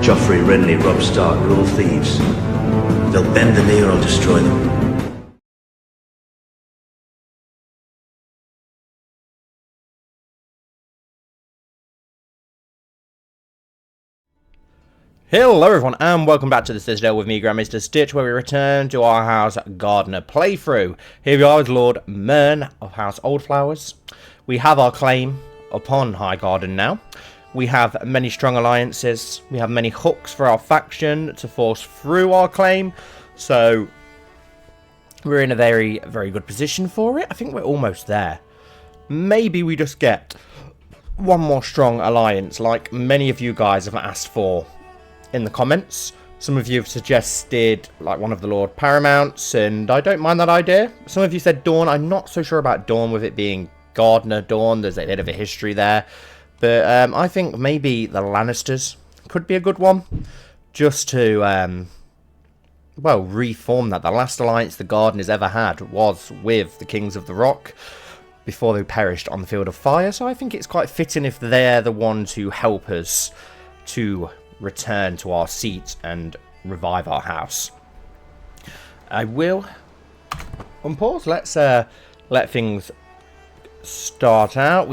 Joffrey, Renly, Robb Stark are all thieves. They'll bend the knee or I'll destroy them. Hello everyone and welcome back to the Citadel with me, Grand Maester Stitch, where we return to our House Gardener playthrough. Here we are with Lord Mern of House Oldflowers. We have our claim upon Highgarden now. We have many strong alliances. We have many hooks for our faction to force through our claim. So we're in a very, very good position for it. I think we're almost there. Maybe we just get one more strong alliance like many of you guys have asked for in the comments. Some of you have suggested like one of the Lord Paramounts, and I don't mind that idea. Some of you said Dawn. I'm not so sure about Dawn with it being Gardener Dawn. There's a bit of a history there. But I think maybe the Lannisters could be a good one. Just to, well, reform that. The last alliance the Gardeners ever had was with the Kings of the Rock before they perished on the Field of Fire. So I think it's quite fitting if they're the ones who help us to return to our seat and revive our house. I will unpause. Let's let things start out.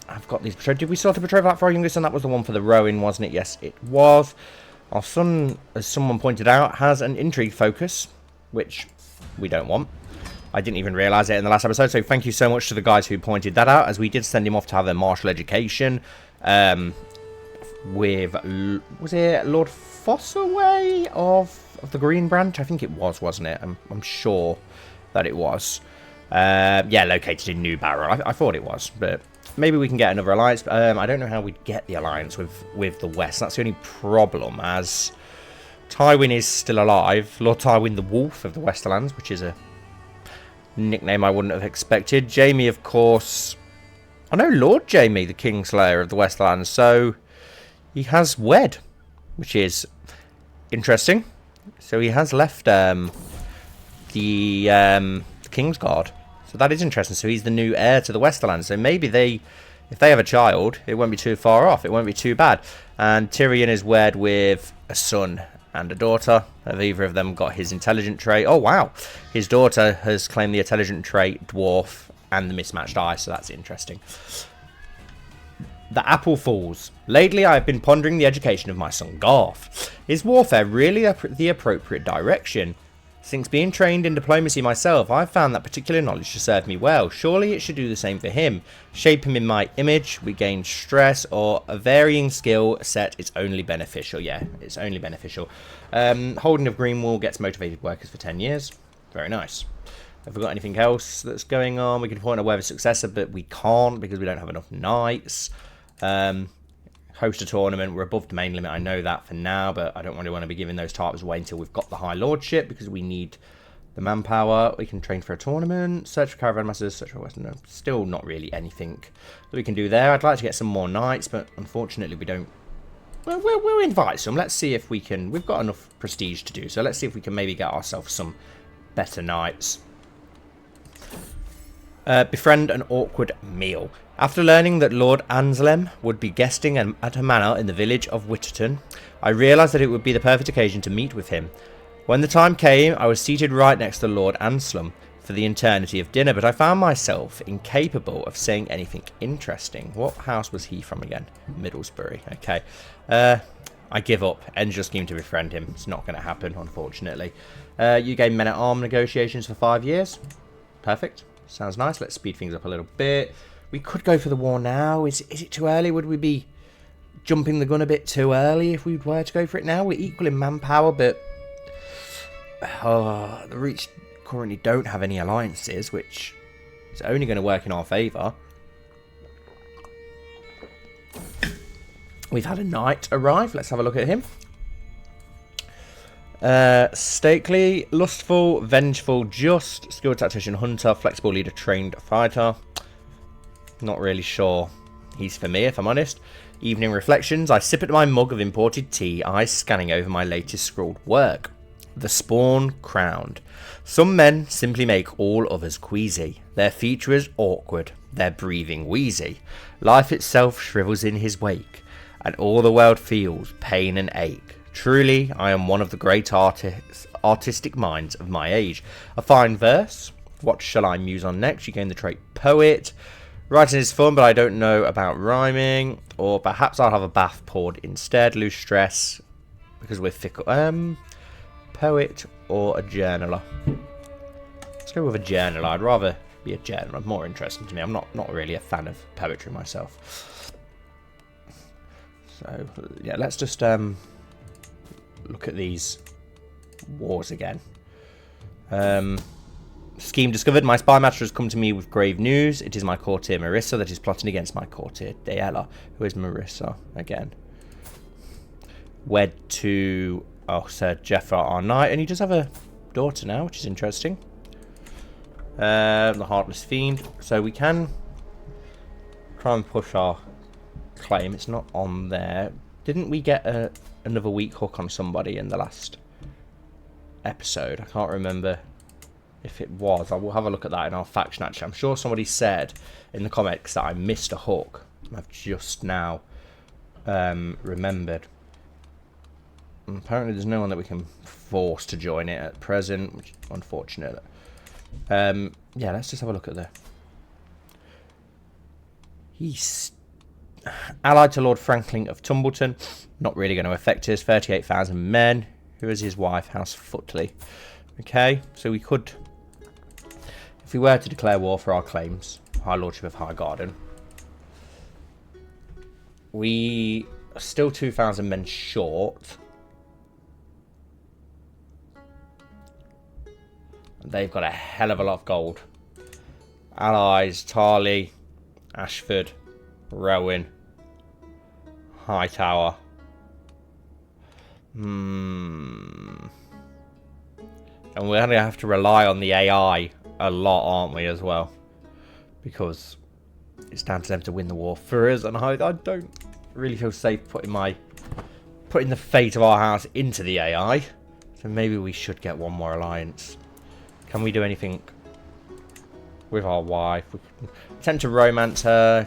I've got these betrothed. Did we start a betrothal for our youngest son? That was the one for the rowing, wasn't it? Yes, it was. Our son, as someone pointed out, has an intrigue focus, which we don't want. I didn't even realise it in the last episode, so thank you so much to the guys who pointed that out, as we did send him off to have a martial education. With, was it Lord Fossaway of the Green Branch? I think it was, wasn't it? I'm sure that it was. Yeah, located in New Barrow. I thought it was, but maybe we can get another alliance. I don't know how we'd get the alliance with the West. That's the only problem, as Tywin is still alive. Lord Tywin the Wolf of the Westerlands, which is a nickname I wouldn't have expected. Jaime, of course. I know Lord Jaime, the Kingslayer of the Westerlands, so he has wed, which is interesting. So he has left the Kingsguard. So that is interesting. So he's the new heir to the Westerlands. So maybe if they have a child, it won't be too far off. It won't be too bad. And Tyrion is wed with a son and a daughter. Have either of them got his intelligent trait? Oh, wow. His daughter has claimed the intelligent trait, dwarf, and the mismatched eye. So that's interesting. The Apple Falls. Lately, I have been pondering the education of my son Garth. Is warfare really the appropriate direction? Since being trained in diplomacy myself, I have found that particular knowledge to serve me well. Surely it should do the same for him. Shape him in my image, we gain stress, or a varying skill set is only beneficial. Yeah, it's only beneficial. Holding of Greenwall gets motivated workers for 10 years. Very nice. Have we got anything else that's going on? We can appoint a weather successor, but we can't because we don't have enough knights. Host a tournament. We're above the main limit. I know that for now, but I don't really want to be giving those titles away until we've got the High Lordship, because we need the manpower. We can train for a tournament, search for caravan masters, search for Western. No, still not really anything that we can do there. I'd like to get some more knights, but unfortunately we don't. Well, we'll invite some. Let's see if we can. We've got enough prestige to do so. Let's see if we can maybe get ourselves some better knights. Befriend an awkward meal. After learning that Lord Anselm would be guesting at a manor in the village of Witterton, I realised that it would be the perfect occasion to meet with him. When the time came, I was seated right next to Lord Anselm for the eternity of dinner, but I found myself incapable of saying anything interesting. What house was he from again? Middlesbury. Okay. I give up. Ends your scheme to befriend him. It's not going to happen, unfortunately. You gain men-at-arms negotiations for 5 years. Perfect. Sounds nice. Let's speed things up a little bit. We could go for the war now. Is it too early? Would we be jumping the gun a bit too early if we were to go for it now? We're equal in manpower, but the Reach currently don't have any alliances, which is only going to work in our favour. We've had a knight arrive. Let's have a look at him. Stately, lustful, vengeful, just, skilled tactician, hunter, flexible leader, trained fighter. Not really sure he's for me, if I'm honest. Evening reflections. I sip at my mug of imported tea, eyes scanning over my latest scrawled work. The Spawn Crowned. Some men simply make all others queasy. Their feature is awkward, their breathing wheezy. Life itself shrivels in his wake. and all the world feels pain and ache. Truly, I am one of the great artistic minds of my age. A fine verse. What shall I muse on next? You gain the trait poet. Writing is fun, but I don't know about rhyming. Or perhaps I'll have a bath poured instead. Lose stress because we're fickle. Poet or a journaler? Let's go with a journaler. I'd rather be a journaler. More interesting to me. I'm not really a fan of poetry myself. So yeah, let's just look at these wars again. Scheme discovered. My spy master has come to me with grave news. It is my courtier Marissa that is plotting against my courtier Daella. Who is Marissa again? Wed to Sir Jeffra our knight, and he does have a daughter now, which is interesting. The Heartless Fiend. So we can try and push our claim. It's not on there. Didn't we get another weak hook on somebody in the last episode? I can't remember if it was. I will have a look at that in our faction actually. I'm sure somebody said in the comics that I missed a hook. I've just now remembered. And apparently there's no one that we can force to join it at present, which is unfortunate. Yeah, let's just have a look at the... He's allied to Lord Franklin of Tumbleton. Not really going to affect us. 38,000 men. Who is his wife? House Footley. Okay, so we could... If we were to declare war for our claims, High Lordship of Highgarden, we are still 2,000 men short. They've got a hell of a lot of gold. Allies, Tarley, Ashford, Rowan, Hightower. And we're going to have to rely on the AI a lot, aren't we, as well? Because it's down to them to win the war for us, and I don't really feel safe putting the fate of our house into the AI. So maybe we should get one more alliance. Can we do anything with our wife? We can attempt to romance her.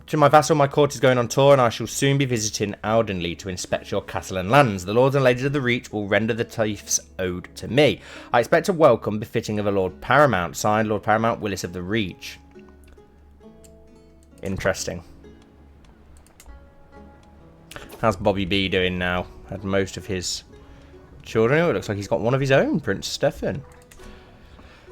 To my vassal, my court is going on tour, and I shall soon be visiting Aldenley to inspect your castle and lands. The lords and ladies of the Reach will render the tithes owed to me. I expect a welcome befitting of a Lord Paramount. Signed, Lord Paramount Willis of the Reach. Interesting. How's Bobby B doing now? Had most of his children. Oh, it looks like he's got one of his own, Prince Stefan.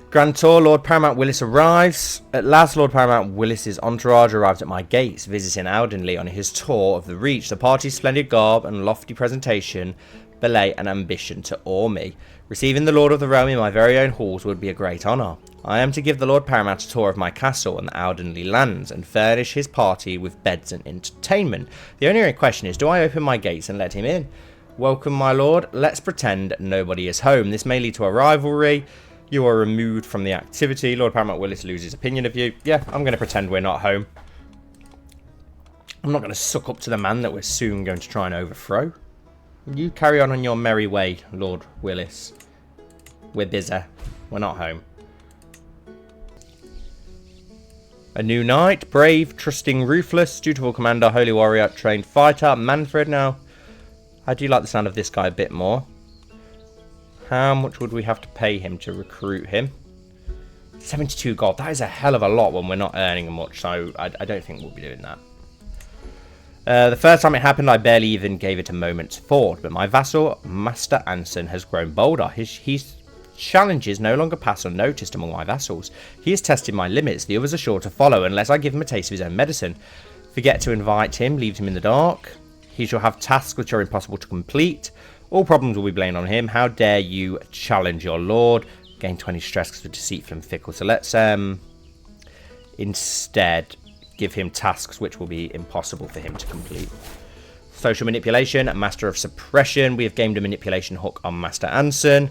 Grand Tour, Lord Paramount Willis arrives. At last, Lord Paramount Willis's entourage arrives at my gates, visiting Aldenley on his tour of the Reach. The party's splendid garb and lofty presentation belay an ambition to awe me. Receiving the Lord of the Realm in my very own halls would be a great honour. I am to give the Lord Paramount a tour of my castle and the Aldenley lands, and furnish his party with beds and entertainment. The only question is, do I open my gates and let him in? Welcome, my lord. Let's pretend nobody is home. This may lead to a rivalry. You are removed from the activity. Lord Paramount Willis loses opinion of you. Yeah, I'm going to pretend we're not home. I'm not going to suck up to the man that we're soon going to try and overthrow. You carry on your merry way, Lord Willis. We're busy. We're not home. A new knight. Brave, trusting, ruthless, dutiful commander, holy warrior, trained fighter. Manfred now. I do like the sound of this guy a bit more. How much would we have to pay him to recruit him? 72 gold. That is a hell of a lot when we're not earning much, so I don't think we'll be doing that. The first time it happened, I barely even gave it a moment's thought, but my vassal, Master Anson, has grown bolder. His challenges no longer pass unnoticed among my vassals. He has tested my limits. The others are sure to follow, unless I give him a taste of his own medicine. Forget to invite him, leave him in the dark. He shall have tasks which are impossible to complete. All problems will be blamed on him. How dare you challenge your lord? Gain 20 stress because we're deceitful and fickle. So let's instead give him tasks which will be impossible for him to complete. Social manipulation, master of suppression. We have gained a manipulation hook on Master Anson.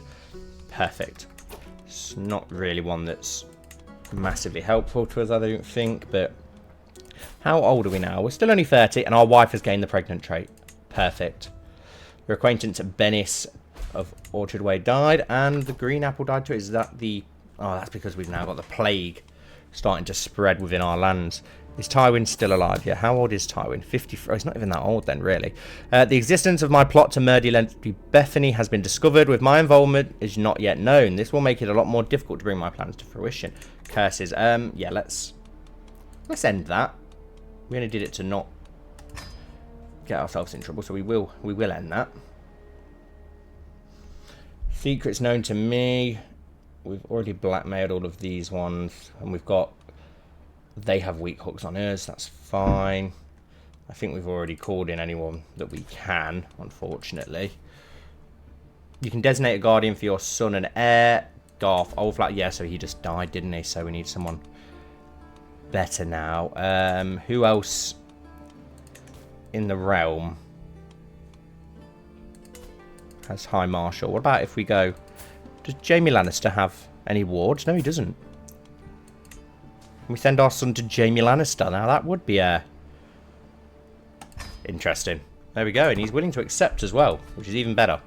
Perfect. It's not really one that's massively helpful to us, I don't think, but how old are we now? We're still only 30, and our wife has gained the pregnant trait. Perfect. Your acquaintance Bennis of Orchard Way died, and the green apple died too. Is that the... Oh, that's because we've now got the plague starting to spread within our lands. Is Tywin still alive? Yeah, how old is Tywin? 53. Oh, he's not even that old then, really. The existence of my plot to murder Lady Bethany has been discovered. With my involvement is not yet known. This will make it a lot more difficult to bring my plans to fruition. Curses. Yeah, let's end that. We only did it to not get ourselves in trouble, so we will end that. Secrets known to me. We've already blackmailed all of these ones, and we've got... They have weak hooks on us, that's fine. I think we've already called in anyone that we can, unfortunately. You can designate a guardian for your son and heir. Garth Oldflowers. Yeah, so he just died, didn't he? So we need someone better now. Who else in the realm has High Marshal? What about if we go... Does Jaime Lannister have any wards? No, he doesn't. We send our son to Jaime Lannister. Now that would be interesting. There we go, and he's willing to accept as well, which is even better.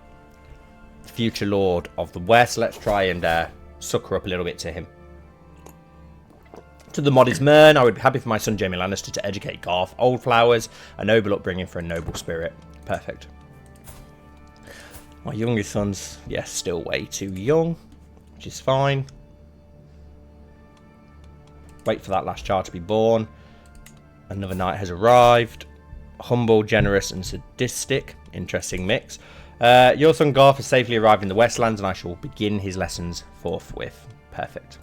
Future Lord of the West. Let's try and sucker up a little bit to him. To the modest Mern, I would be happy for my son Jaime Lannister to educate Garth Oldflowers, a noble upbringing for a noble spirit. Perfect. My youngest son's, yes, still way too young, which is fine. Wait for that last child to be born. Another knight has arrived. Humble, generous, and sadistic. Interesting mix. Your son Garth has safely arrived in the Westlands, and I shall begin his lessons forthwith. Perfect.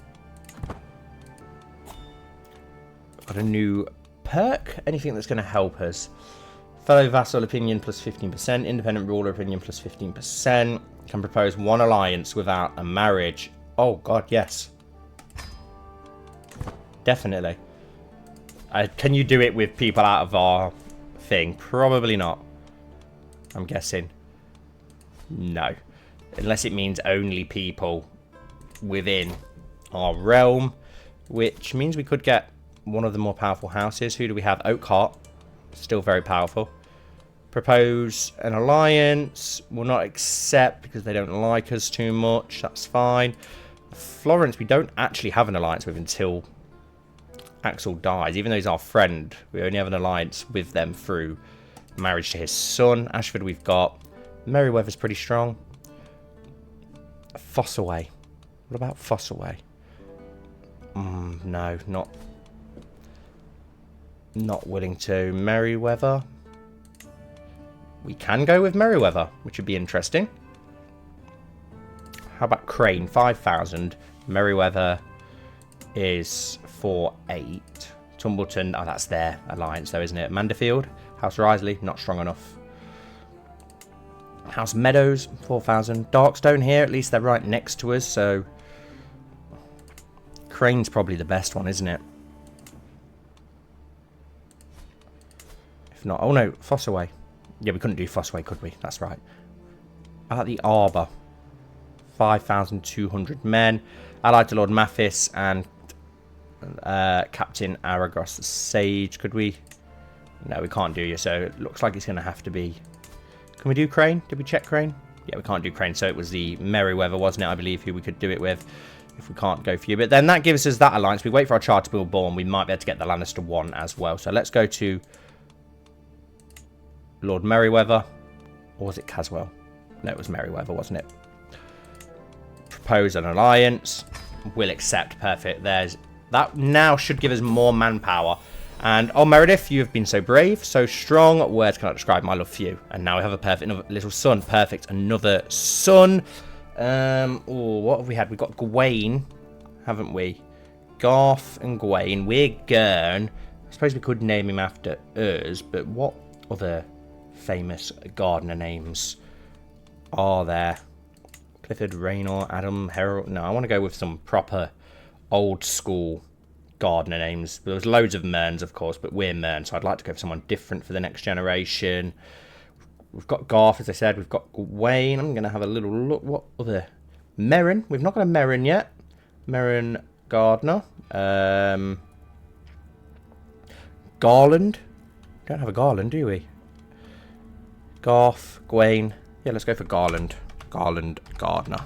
Got a new perk. Anything that's going to help us. Fellow vassal opinion plus 15%. Independent ruler opinion plus 15%. Can propose one alliance without a marriage. Oh, God, yes. Definitely. Can you do it with people out of our thing? Probably not. I'm guessing. No. Unless it means only people within our realm. Which means we could get one of the more powerful houses. Who do we have? Oakhart. Still very powerful. Propose an alliance. Will not accept because they don't like us too much. That's fine. Florence, we don't actually have an alliance with until Axel dies. Even though he's our friend, we only have an alliance with them through marriage to his son. Ashford we've got. Merryweather's pretty strong. Fossaway. What about Fossaway? No, not willing to. Merryweather. We can go with Merryweather, which would be interesting. How about Crane? 5,000. Merryweather is 4,800. Tumbleton, oh, that's their alliance though, isn't it? Manderfield, House Risley, not strong enough. House Meadows, 4,000. Darkstone here, at least they're right next to us, so Crane's probably the best one, isn't it? If not, oh no, Fossaway. Yeah, we couldn't do Fossaway, could we? That's right. At the Arbor, 5,200 men. Allied to Lord Mathis and Captain Aragos the Sage. Could we? No, we can't do you. So it looks like it's going to have to be. Can we do Crane? Did we check Crane? Yeah, we can't do Crane. So it was the Merryweather, wasn't it? I believe who we could do it with. If we can't go for you, but then that gives us that alliance. We wait for our child to be born. We might be able to get the Lannister one as well. So let's go to Lord Merryweather, or was it Caswell? No, it was Merryweather, wasn't it? Propose an alliance. Will accept. Perfect. There's that. Now should give us more manpower. And oh, Meredith, you have been so brave, so strong. Words cannot describe my love for you. And now we have a perfect little son. Perfect. Another son. Oh, what have we had? We've got Gawain, haven't we? Garth and Gawain. We're Gurn. I suppose we could name him after us, but what other famous gardener names are there? Clifford, Raynor, Adam, Harold. No, I want to go with some proper old school gardener names. There's loads of Merns, of course, but we're Mern, so I'd like to go for someone different for the next generation. We've got Garth, as I said. We've got Gawain. I'm going to have a little look. What other? Merrin. We've not got a Merrin yet. Merrin Gardner. Garland. Don't have a Garland, do we? Garth, Gawain. Yeah, let's go for Garland. Garland Gardner.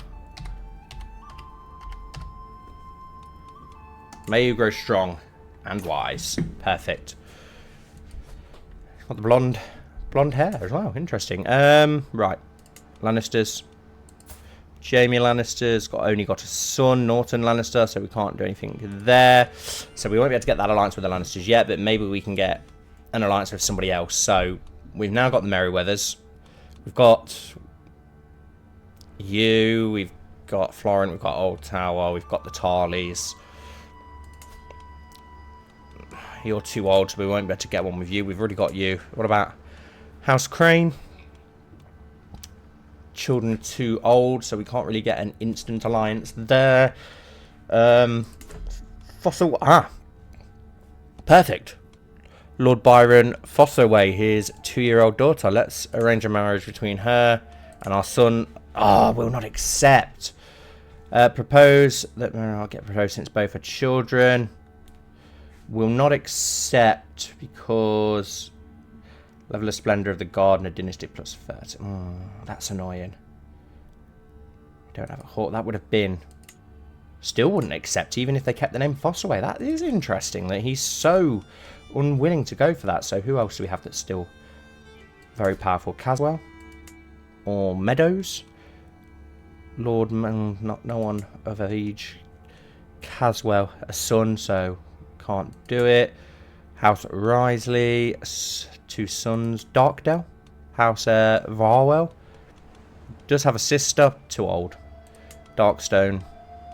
May you grow strong and wise. Perfect. Got the blonde hair as well. Interesting. Right. Lannisters. Jaime Lannister's only got a son, Norton Lannister, so we can't do anything there. So we won't be able to get that alliance with the Lannisters yet, but maybe we can get an alliance with somebody else. So we've now got the Merryweathers. We've got you, we've got Florent, we've got Old Tower, we've got the Tarleys. You're too old, so we won't be able to get one with you. We've already got you. What about House Crane? Children are too old, so we can't really get an instant alliance there. Fossil... perfect. Lord Byron Fossoway, his 2-year-old daughter. Let's arrange a marriage between her and our son. Will not accept. Propose. I'll get proposed since both are children. Will not accept because level of splendor of the Gardner dynasty plus 30. That's annoying. Don't have a hawk. That would have been. Still wouldn't accept even if they kept the name Fossoway. That is interesting that he's so unwilling to go for that. So who else do we have that's still very powerful? Caswell or Meadows? Lord, no one of age. Caswell, a son, so can't do it. House Risley, 2 sons. Darkdale, House Varwell, does have a sister, too old. Darkstone,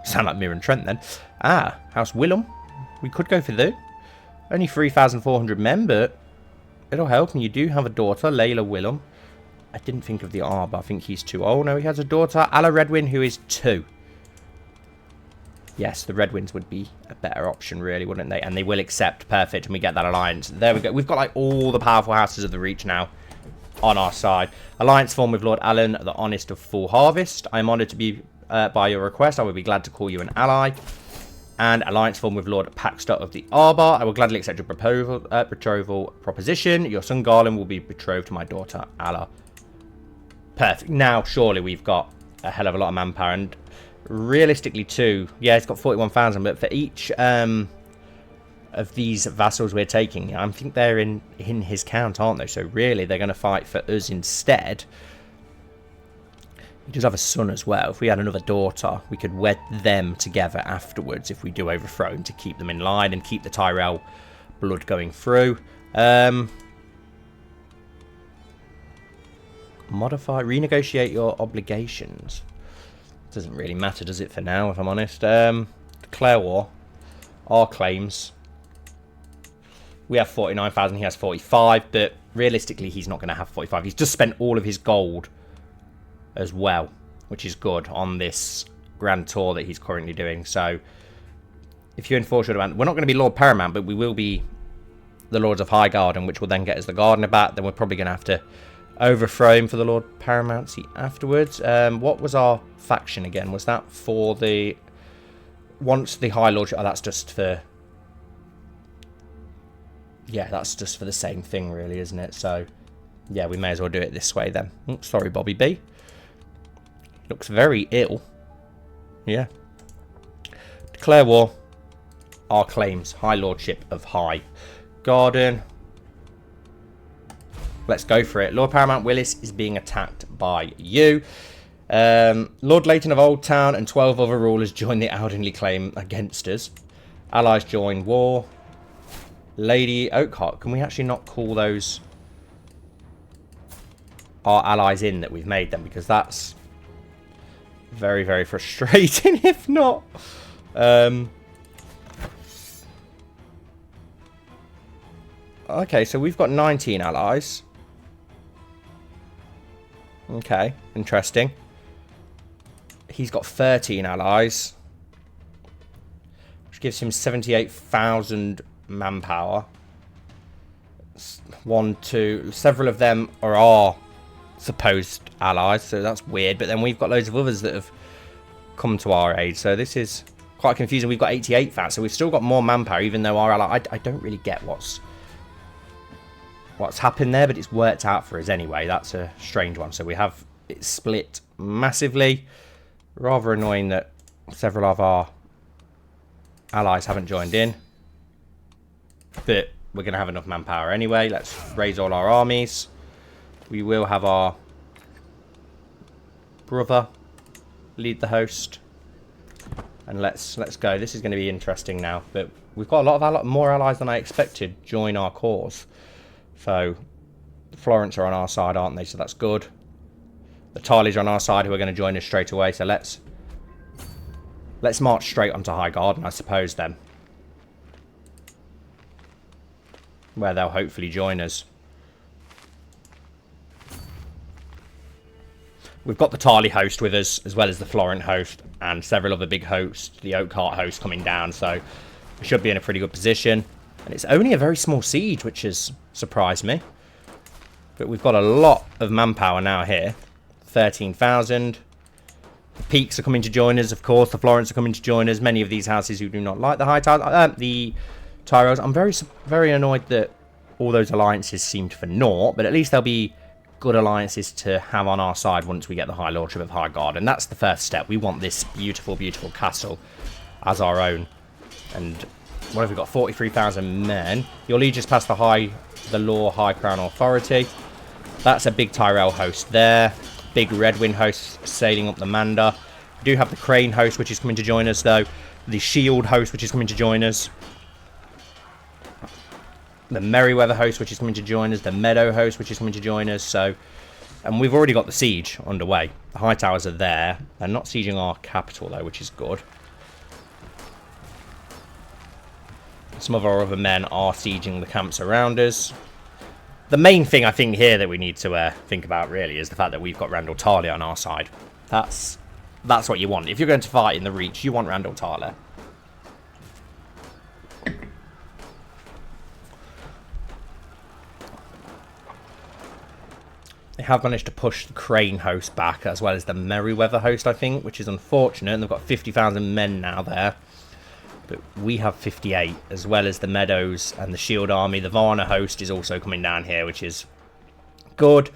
sound like Mir and Trent then. House Willem, we could go for the. Only 3,400 men, but it'll help. And you do have a daughter, Layla Willem. I didn't think of the R, but I think he's too old. No, he has a daughter, Alla Redwyn, who is 2. Yes, the Redwynds would be a better option, really, wouldn't they? And they will accept. Perfect, and we get that alliance. There we go. We've got, like, all the powerful houses of the Reach now on our side. Alliance formed with Lord Alan, the Honest of Full Harvest. I'm honoured to be, by your request, I would be glad to call you an ally. And alliance formed with Lord Paxter of the Arbor. I will gladly accept your betrothal proposition. Your son Garland will be betrothed to my daughter, Alla. Perfect. Now, surely we've got a hell of a lot of manpower. And realistically, too, yeah, it's got 41,000. But for each of these vassals we're taking, I think they're in his count, aren't they? So really, they're going to fight for us instead. He does have a son as well. If we had another daughter, we could wed them together afterwards if we do overthrow him to keep them in line and keep the Tyrell blood going through. Modify, renegotiate your obligations. Doesn't really matter, does it, for now, if I'm honest. Declare war. Our claims. We have 49,000, he has 45, but realistically he's not going to have 45. He's just spent all of his gold as well, which is good on this grand tour that he's currently doing. So if you enforce your demand, we're not going to be Lord Paramount, but we will be the Lords of Highgarden, which will then get us the Gardener back. Then we're probably going to have to overthrow him for the Lord Paramountcy afterwards. What was our faction again? Was that for the once the High Lordship? Oh, that's just for, yeah, that's just for the same thing, really, isn't it? So yeah, we may as well do it this way then. Sorry, Bobby B. Looks very ill. Yeah. Declare war. Our claims. High Lordship of Highgarden. Let's go for it. Lord Paramount Willis is being attacked by you. Lord Leighton of Old Town and 12 other rulers join the Aldenley claim against us. Allies join war. Lady Oakhart. Can we actually not call those our allies in that we've made them? Because that's very, very frustrating if not. Okay, so we've got 19 allies. Okay, interesting. He's got 13 allies, which gives him 78,000 manpower. 1, 2, several of them are our supposed allies, so that's weird. But then we've got loads of others that have come to our aid, so this is quite confusing. We've got 88,000, so we've still got more manpower, even though our ally. I don't really get what's happened there, but it's worked out for us anyway. That's a strange one. So we have it split massively. Rather annoying that several of our allies haven't joined in. But we're going to have enough manpower anyway. Let's raise all our armies. We will have our brother lead the host. And let's go. This is going to be interesting now. But we've got a lot of more allies than I expected join our cause. So the Florents are on our side, aren't they? So that's good. The Tarleys are on our side, who are going to join us straight away. So let's march straight onto Highgarden, I suppose, then. Where they'll hopefully join us. We've got the Tarley host with us, as well as the Florent host, and several other big hosts, the Oakheart host coming down, so we should be in a pretty good position. And it's only a very small siege, which has surprised me. But we've got a lot of manpower now here. 13,000. The Peaks are coming to join us, of course. The Florents are coming to join us. Many of these houses who do not like the the Tyrells. I'm very annoyed that all those alliances seemed for naught, but at least they'll be good alliances to have on our side once we get the High Lordship of Highgarden. And that's the first step. We want this beautiful, beautiful castle as our own. And what have we got? 43,000 men. Your lieges pass the Law High Crown Authority. That's a big Tyrell host there. Big Redwind host sailing up the Mander. We do have the Crane host, which is coming to join us, though. The Shield host, which is coming to join us. The Merryweather host, which is coming to join us. The Meadow host, which is coming to join us. So, and we've already got the siege underway. The High Towers are there. They're not sieging our capital, though, which is good. Some of our other men are sieging the camps around us. The main thing I think here that we need to think about really is the fact that we've got Randall Tarley on our side. That's what you want. If you're going to fight in the Reach, you want Randall Tarley. They have managed to push the Crane host back, as well as the Merryweather host, I think, which is unfortunate. And they've got 50,000 men now there. But we have 58, as well as the Meadows and the Shield Army. The Varna host is also coming down here, which is good.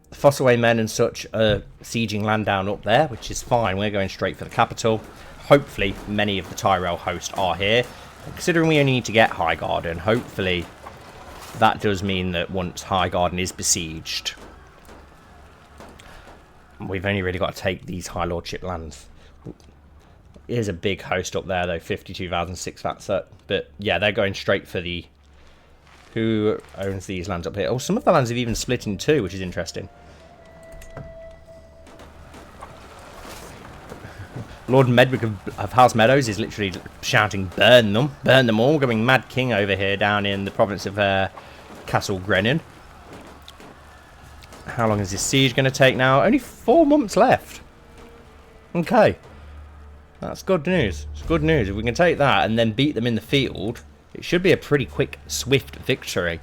The Fossilway men and such are sieging land down up there, which is fine. We're going straight for the capital. Hopefully, many of the Tyrell hosts are here. And considering we only need to get Highgarden, hopefully that does mean that once Highgarden is besieged, we've only really got to take these High Lordship lands. Here's a big host up there, though. 52,600. But yeah, they're going straight for the... Who owns these lands up here? Oh, some of the lands have even split in two, which is interesting. Lord Medwick of House Meadows is literally shouting, burn them. Burn them all. Going Mad King over here down in the province of Castle Grennan. How long is this siege going to take now? Only 4 months left. Okay. That's good news. It's good news. If we can take that and then beat them in the field, it should be a pretty quick, swift victory.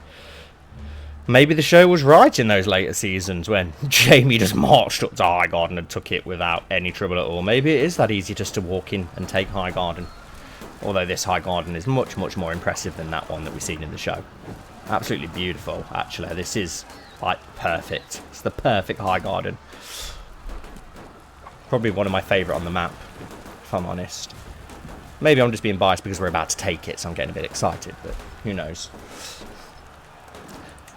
Maybe the show was right in those later seasons when Jamie just marched up to Highgarden and took it without any trouble at all. Maybe it is that easy just to walk in and take Highgarden. Although this Highgarden is much, much more impressive than that one that we've seen in the show. Absolutely beautiful, actually. This is, like, perfect. It's the perfect Highgarden. Probably one of my favourite on the map, if I'm honest. Maybe I'm just being biased because we're about to take it, so I'm getting a bit excited, but who knows.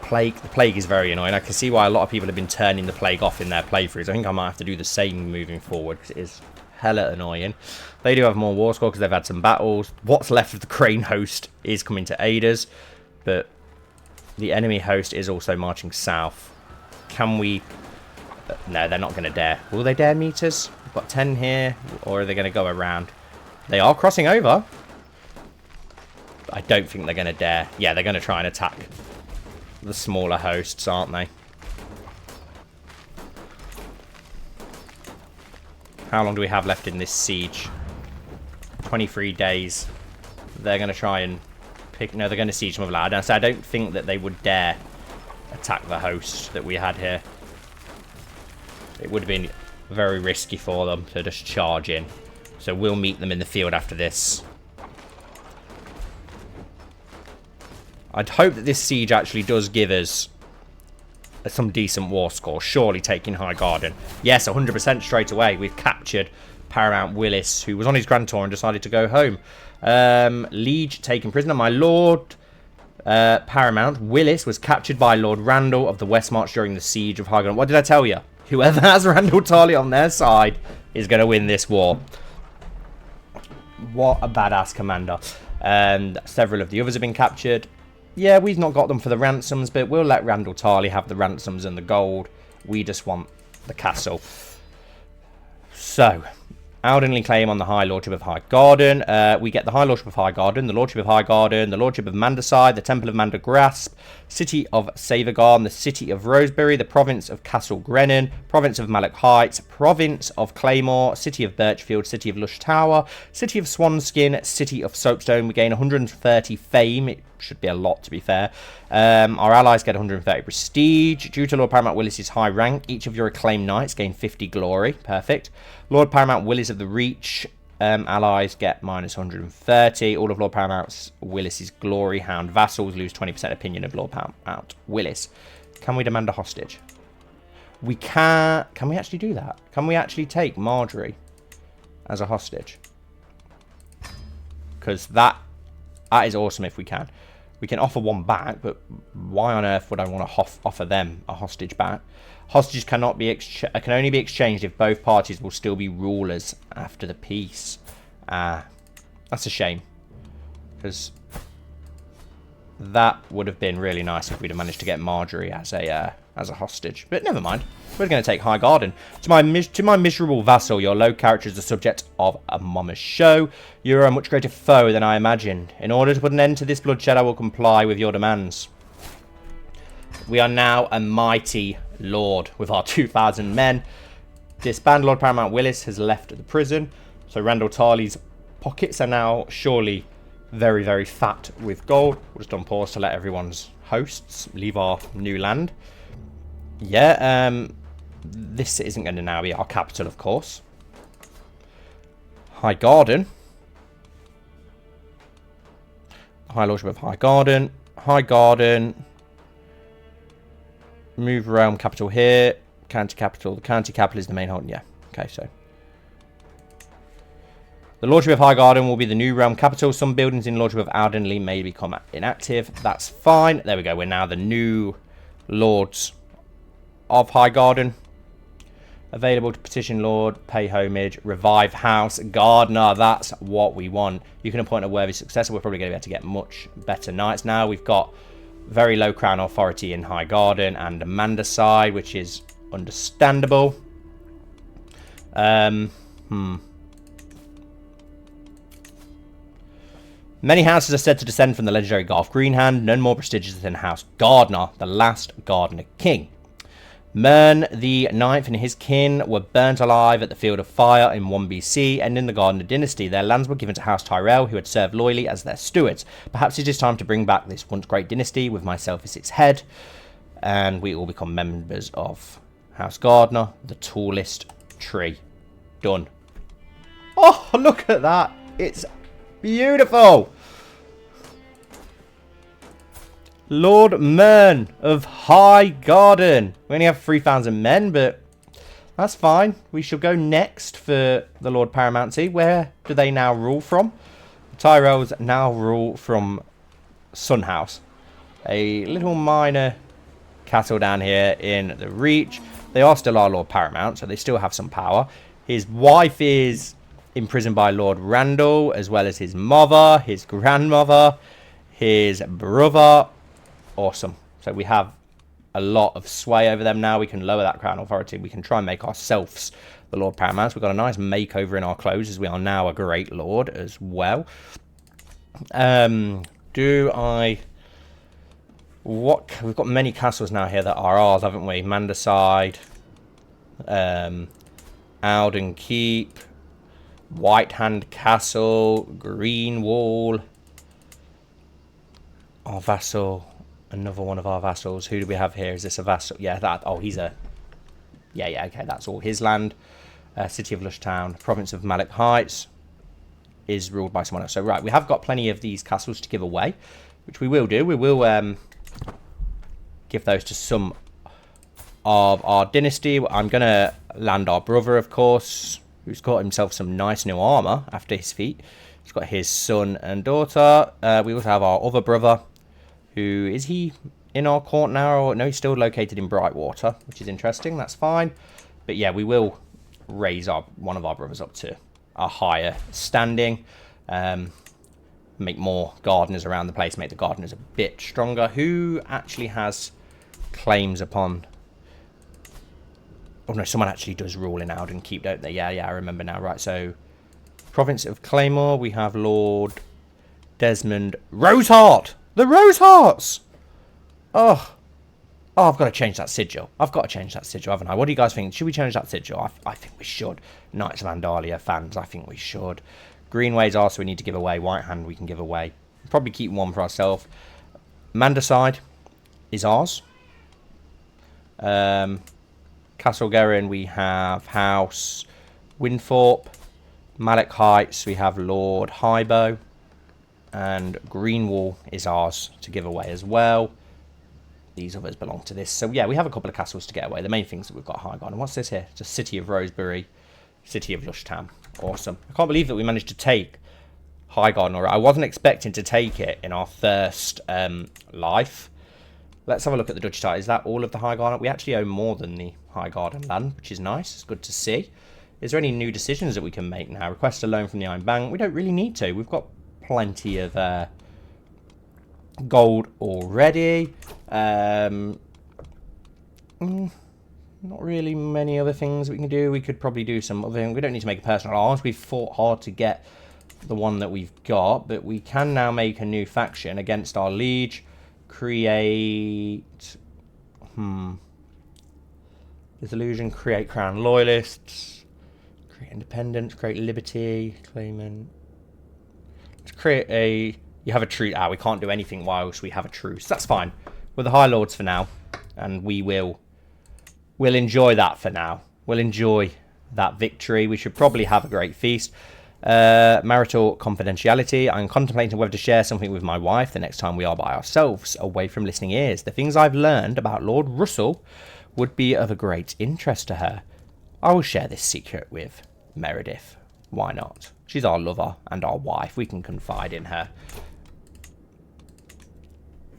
The plague is very annoying. I can see why a lot of people have been turning the plague off in their playthroughs. I think I might have to do the same moving forward, because it is hella annoying. They do have more war score because they've had some battles. What's left of the Crane host is coming to aid us, but the enemy host is also marching south. Can we... No, they're not going to dare. Will they dare meet us? We've got 10 here, or are they going to go around? They are crossing over. I don't think they're going to dare. Yeah, they're going to try and attack the smaller hosts, aren't they? How long do we have left in this siege? 23 days. They're going to try and pick... No, they're going to siege some of Vlad. So I don't think that they would dare attack the host that we had here. It would have been very risky for them to just charge in. So we'll meet them in the field after this. I'd hope that this siege actually does give us some decent war score. Surely taking Highgarden. Yes, 100% straight away. We've captured Paramount Willis, who was on his grand tour and decided to go home. Liege taken prisoner. My lord Paramount. Willis was captured by Lord Randall of the West March during the siege of Highgarden. What did I tell you? Whoever has Randall Tarly on their side is going to win this war. What a badass commander. And several of the others have been captured. Yeah, we've not got them for the ransoms, but we'll let Randall Tarly have the ransoms and the gold. We just want the castle. So, Aldenley claim on the High Lordship of Highgarden. We get the High Lordship of Highgarden, the Lordship of Highgarden, the Lordship of Manderside, the Temple of Mandergrasp, City of Savergarn, the City of Rosebery, the Province of Castle Grennan, Province of Malloch Heights, Province of Claymore, City of Birchfield, City of Lush Tower, City of Swanskin, City of Soapstone. We gain 130 fame. It should be a lot, to be fair. Our allies get 130 prestige. Due to Lord Paramount Willis's high rank, each of your acclaimed knights gain 50 glory. Perfect. Lord Paramount Willis of the Reach, allies get minus 130. All of Lord Paramount Willis's glory hound vassals lose 20% opinion of Lord Paramount Willis. Can we demand a hostage? We can. Can we actually do that? Can we actually take Marjorie as a hostage? Because that is awesome if we can. We can offer one back, but why on earth would I want to offer them a hostage back? Hostages cannot be can only be exchanged if both parties will still be rulers after the peace. That's a shame, because that would have been really nice if we'd have managed to get Marjorie as a hostage. But never mind. We're going to take Highgarden. To my miserable vassal, your low character is the subject of a mama's show. You're a much greater foe than I imagined. In order to put an end to this bloodshed, I will comply with your demands. We are now a mighty lord with our 2,000 men. Disband Lord Paramount Willis has left the prison. So Randall Tarly's pockets are now surely very, very fat with gold. We'll just unpause to let everyone's hosts leave our new land. Yeah, this isn't going to now be our capital, of course. Highgarden. High Lordship of Highgarden. Highgarden. Move realm capital here. County capital. The county capital is the main hold. Yeah. Okay, so. The Lordship of Highgarden will be the new realm capital. Some buildings in Lordship of Aldenley may become inactive. That's fine. There we go. We're now the new lords of Highgarden. Available to petition Lord, pay homage, revive House Gardener. That's what we want. You can appoint a worthy successor. We're probably going to be able to get much better knights now. We've got very low crown authority in Highgarden and Manderside, which is understandable. Many houses are said to descend from the legendary Garth Greenhand, none more prestigious than House Gardener, the last Gardener King. Mern the Ninth and his kin were burnt alive at the Field of Fire in 1 BC, ending the Gardener dynasty. Their lands were given to House Tyrell, who had served loyally as their stewards. Perhaps it is time to bring back this once great dynasty, with myself as its head, and we all become members of House Gardener, the tallest tree. Done. Oh, look at that. It's beautiful. Lord Mern of Highgarden. We only have 3,000 men, but that's fine. We shall go next for the Lord Paramountcy. Where do they now rule from? The Tyrells now rule from Sunhouse, a little minor castle down here in the Reach. They are still our Lord Paramount, so they still have some power. His wife is imprisoned by Lord Randall, as well as his mother, his grandmother, his brother. Awesome. So we have a lot of sway over them now. We can lower that crown authority. We can try and make ourselves the Lord Paramounts. We've got a nice makeover in our clothes, as we are now a great lord as well. We've got many castles now here that are ours, haven't we? Manderside, Alden Keep, Whitehand Castle, Green Wall. Our vassal, another one of our vassals. Who do we have here? Is this a vassal? Yeah, that. Oh, he's a. Yeah. Okay, that's all his land. City of Lushtown, Province of Malloch Heights is ruled by someone else. So right, we have got plenty of these castles to give away, which we will do. We will give those to some of our dynasty. I'm gonna land our brother, of course, who's got himself some nice new armor after his feat. He's got his son and daughter. We also have our other brother, who is he in our court now? Or, no, he's still located in Brightwater, which is interesting. That's fine. But yeah, we will raise one of our brothers up to a higher standing. Make more gardeners around the place, make the gardeners a bit stronger. Who actually has claims upon... Oh no, someone actually does rule in Alden Keep, don't they? Yeah, I remember now. Right, so Province of Claymore, we have Lord Desmond Roseheart. The Rosehearts! Oh, I've got to change that sigil. I've got to change that sigil, haven't I? What do you guys think? Should we change that sigil? I think we should. Knights of Andalia fans, I think we should. Greenways are, so we need to give away. White Hand we can give away. Probably keep one for ourselves. Manderside is ours. Castle Gerin, we have House Winthorpe. Malek Heights, we have Lord Highbow. And Greenwall is ours to give away as well. These others belong to this. So yeah, we have a couple of castles to get away. The main things that we've got Highgarden. What's this here? It's a City of Rosebery. City of Yushtam. Awesome. I can't believe that we managed to take Highgarden. Or I wasn't expecting to take it in our first life. Let's have a look at the Dutch title. Is that all of the Highgarden? We actually own more than the Highgarden land, which is nice. It's good to see. Is there any new decisions that we can make now? Request a loan from the Iron Bank. We don't really need to. We've got plenty of gold already. Not really many other things we can do. We could probably do some other things. We don't need to make a personal arms. We've fought hard to get the one that we've got, but we can now make a new faction against our liege. Create disillusion, create crown loyalists, create independence, create liberty, claimant. Let's create a... You have a truce. We can't do anything whilst we have a truce. That's fine. We're the High Lords for now, and we'll enjoy that for now. We'll enjoy that victory. We should probably have a great feast. Marital confidentiality. I'm contemplating whether to share something with my wife the next time we are by ourselves, away from listening ears. The things I've learned about Lord Russell would be of a great interest to her. I will share this secret with Meredith. Why not? She's our lover and our wife. We can confide in her.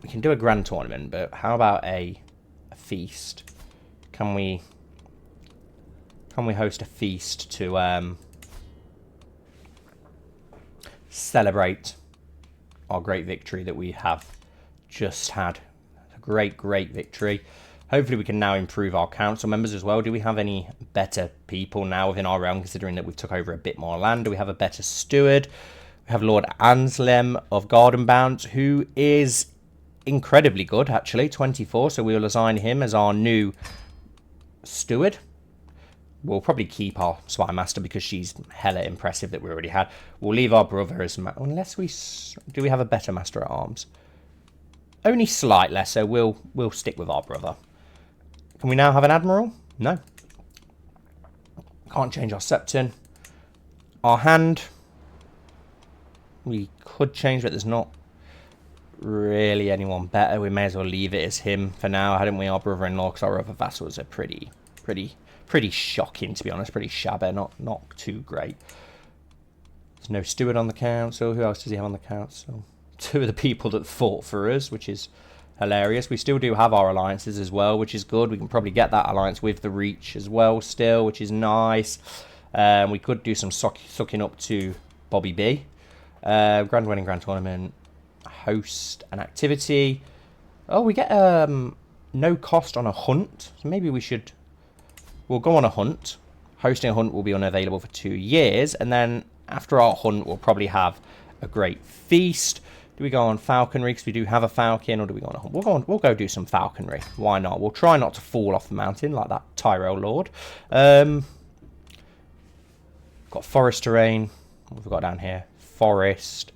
We can do a grand tournament, but how about a feast? Can we host a feast to celebrate our great victory that we have just had? A great victory. Hopefully we can now improve our council members as well. Do we have any better people now within our realm, considering that we've took over a bit more land? Do we have a better steward? We have Lord Anslem of Gardenbound, who is incredibly good, actually, 24. So we'll assign him as our new steward. We'll probably keep our Spy Master because she's hella impressive that we already had. We'll leave our brother as... Unless we... Do we have a better Master at Arms? Only slight less, so we'll stick with our brother. Can we now have an Admiral? No. Can't change our Septon. Our hand. We could change, but there's not really anyone better. We may as well leave it as him for now, hadn't we? Our brother-in-law, because our other vassals are pretty shocking, to be honest. Pretty shabby, not too great. There's no steward on the council. Who else does he have on the council? Two of the people that fought for us, which is hilarious. We still do have our alliances as well, which is good. We can probably get that alliance with the Reach as well still, which is nice. We could do some sucking up to Bobby B. Grand Wedding, Grand Tournament. Host an activity. Oh, we get no cost on a hunt. So maybe we'll go on a hunt. Hosting a hunt will be unavailable for 2 years. And then after our hunt, we'll probably have a great feast. Do we go on falconry because we do have a falcon, or do we go on a hunt? We'll go do some falconry. Why not? We'll try not to fall off the mountain like that Tyrell Lord. Got forest terrain. What have we got down here? Forest,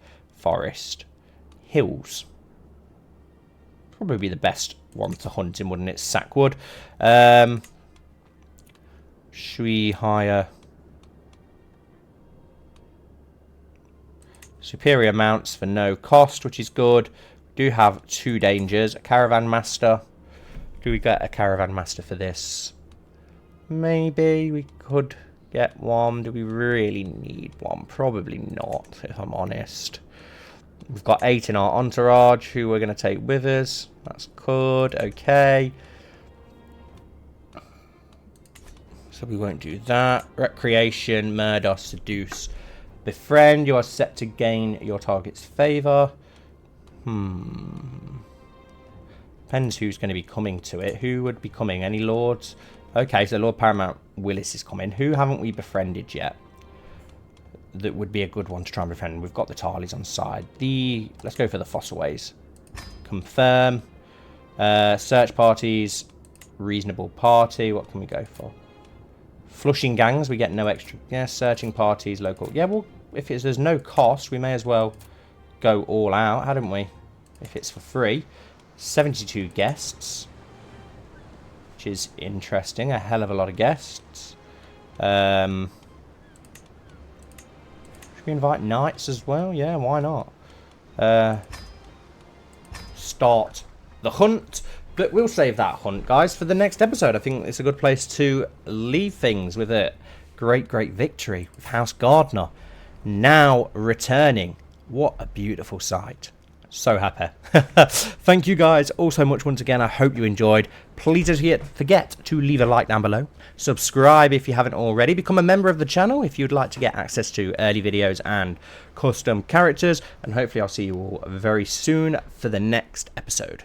hills. Probably be the best one to hunt in, wouldn't it? Sackwood. Should we hire superior mounts for no cost, which is good? We do have 2 dangers. A caravan master. Do we get a caravan master for this? Maybe we could get one. Do we really need one? Probably not, if I'm honest. We've got 8 in our entourage who we're going to take with us. That's good. Okay. So we won't do that. Recreation, murder, seduce, befriend. You are set to gain your target's favour. Depends who's going to be coming to it. Who would be coming? Any lords? Okay, so Lord Paramount Willis is coming. Who haven't we befriended yet? That would be a good one to try and befriend. We've got the Tarleys on side. Let's go for the Fossways. Confirm. Search parties. Reasonable party. What can we go for? Flushing gangs. We get no extra. Yeah, searching parties. Local. Yeah, well, if there's no cost, we may as well go all out, hadn't we? If it's for free. 72 guests. Which is interesting. A hell of a lot of guests. We invite knights as well? Yeah, why not? Start the hunt. But we'll save that hunt, guys, for the next episode. I think it's a good place to leave things with a great victory with House Gardner now returning. What a beautiful sight. So happy. Thank you guys all so much once again. I hope you enjoyed. Please don't forget to leave a like down below. Subscribe if you haven't already. Become a member of the channel if you'd like to get access to early videos and custom characters. And hopefully I'll see you all very soon for the next episode.